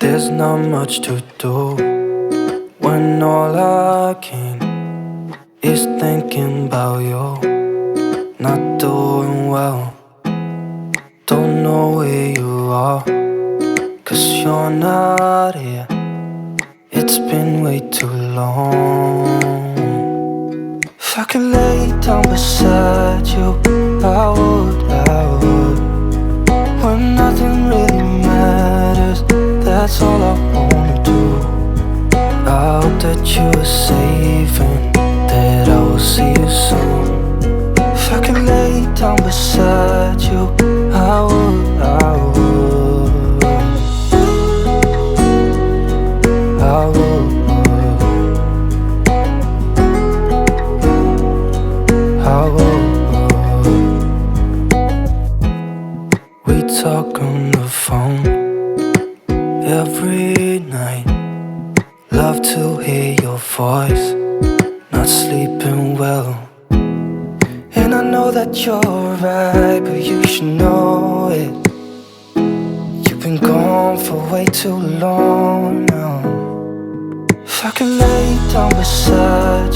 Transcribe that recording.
There's not much to do when all I can is thinking about you. Not doing well, don't know where you are, 'cause you're not here. It's been way too long. If I could lay down beside you, I would. When nothing really matters, that's all I wanna do. I hope that you are safe and that I will see you soon. If I could lay down beside you, I would. I would. We talk on the phone every night. Love to hear your voice. Not sleeping well, and I know that you're right, but you should know it. You've been gone for way too long now. If I could lay down beside